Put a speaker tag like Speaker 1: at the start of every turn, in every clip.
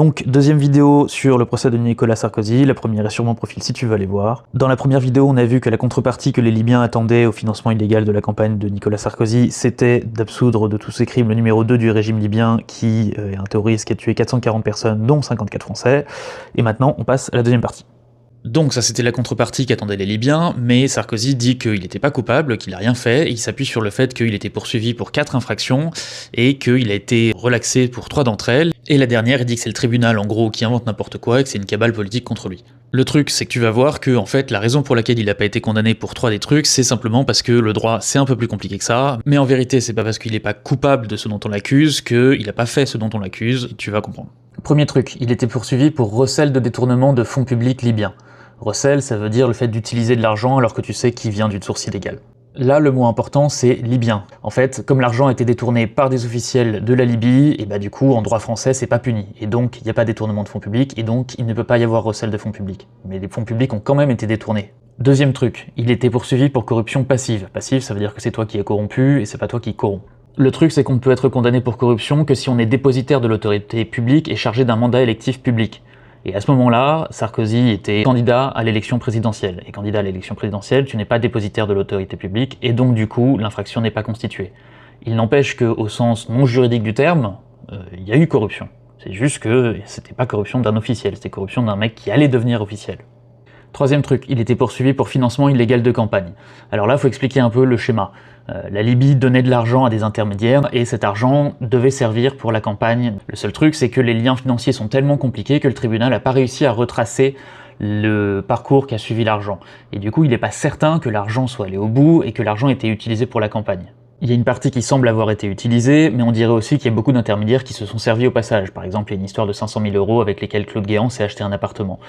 Speaker 1: Donc, deuxième vidéo sur le procès de Nicolas Sarkozy, la première est sur mon profil si tu veux aller voir. Dans la première vidéo, on a vu que la contrepartie que les Libyens attendaient au financement illégal de la campagne de Nicolas Sarkozy, c'était d'absoudre de tous ces crimes le numéro 2 du régime libyen, qui est un terroriste qui a tué 440 personnes, dont 54 Français. Et maintenant, on passe à la deuxième partie. Donc ça c'était la contrepartie qu'attendaient les Libyens, mais Sarkozy dit qu'il n'était pas coupable, qu'il n'a rien fait, et il s'appuie sur le fait qu'il était poursuivi pour 4 infractions, et qu'il a été relaxé pour 3 d'entre elles, et la dernière il dit que c'est le tribunal en gros qui invente n'importe quoi, et que c'est une cabale politique contre lui. Le truc c'est que tu vas voir que en fait la raison pour laquelle il n'a pas été condamné pour 3 des trucs, c'est simplement parce que le droit c'est un peu plus compliqué que ça, mais en vérité c'est pas parce qu'il n'est pas coupable de ce dont on l'accuse qu'il n'a pas fait ce dont on l'accuse, tu vas comprendre. Premier truc, il était poursuivi pour recel de détournement de fonds publics libyens. Recel, ça veut dire le fait d'utiliser de l'argent alors que tu sais qu'il vient d'une source illégale. Là, le mot important, c'est libyen. En fait, comme l'argent a été détourné par des officiels de la Libye, et bah du coup, en droit français, c'est pas puni. Et donc, il n'y a pas détournement de fonds publics, et donc, il ne peut pas y avoir recel de fonds publics. Mais les fonds publics ont quand même été détournés. Deuxième truc, il était poursuivi pour corruption passive. Passive, ça veut dire que c'est toi qui es corrompu, et c'est pas toi qui corromps. Le truc, c'est qu'on ne peut être condamné pour corruption que si on est dépositaire de l'autorité publique et chargé d'un mandat électif public. Et à ce moment-là, Sarkozy était candidat à l'élection présidentielle. Et candidat à l'élection présidentielle, tu n'es pas dépositaire de l'autorité publique, et donc du coup, l'infraction n'est pas constituée. Il n'empêche qu'au sens non juridique du terme, il y a eu corruption. C'est juste que c'était pas corruption d'un officiel, c'était corruption d'un mec qui allait devenir officiel. Troisième truc, il était poursuivi pour financement illégal de campagne. Alors là, il faut expliquer un peu le schéma. La Libye donnait de l'argent à des intermédiaires, et cet argent devait servir pour la campagne. Le seul truc, c'est que les liens financiers sont tellement compliqués que le tribunal n'a pas réussi à retracer le parcours qu'a suivi l'argent. Et du coup, il n'est pas certain que l'argent soit allé au bout et que l'argent ait été utilisé pour la campagne. Il y a une partie qui semble avoir été utilisée, mais on dirait aussi qu'il y a beaucoup d'intermédiaires qui se sont servis au passage. Par exemple, il y a une histoire de 500 000 € avec lesquels Claude Guéant s'est acheté un appartement.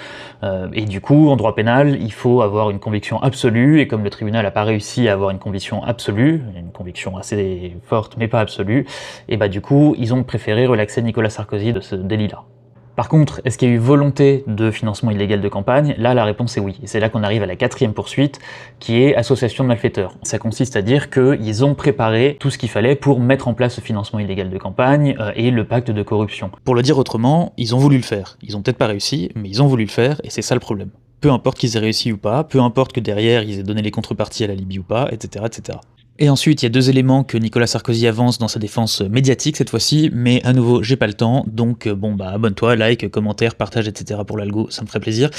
Speaker 1: Et du coup, en droit pénal, il faut avoir une conviction absolue, et comme le tribunal n'a pas réussi à avoir une conviction absolue, une conviction assez forte mais pas absolue, et bah du coup, ils ont préféré relaxer Nicolas Sarkozy de ce délit-là. Par contre, est-ce qu'il y a eu volonté de financement illégal de campagne? Là, la réponse est oui. Et c'est là qu'on arrive à la 4e poursuite, qui est association de malfaiteurs. Ça consiste à dire qu'ils ont préparé tout ce qu'il fallait pour mettre en place ce financement illégal de campagne et le pacte de corruption. Pour le dire autrement, ils ont voulu le faire. Ils ont peut-être pas réussi, mais ils ont voulu le faire, et c'est ça le problème. Peu importe qu'ils aient réussi ou pas, peu importe que derrière ils aient donné les contreparties à la Libye ou pas, etc., etc. Et ensuite, il y a 2 éléments que Nicolas Sarkozy avance dans sa défense médiatique cette fois-ci, mais à nouveau, j'ai pas le temps, donc bon bah abonne-toi, like, commentaire, partage, etc. pour l'algo, ça me ferait plaisir.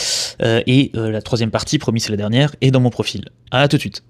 Speaker 1: Et la 3e partie, promis c'est la dernière, est dans mon profil. À tout de suite.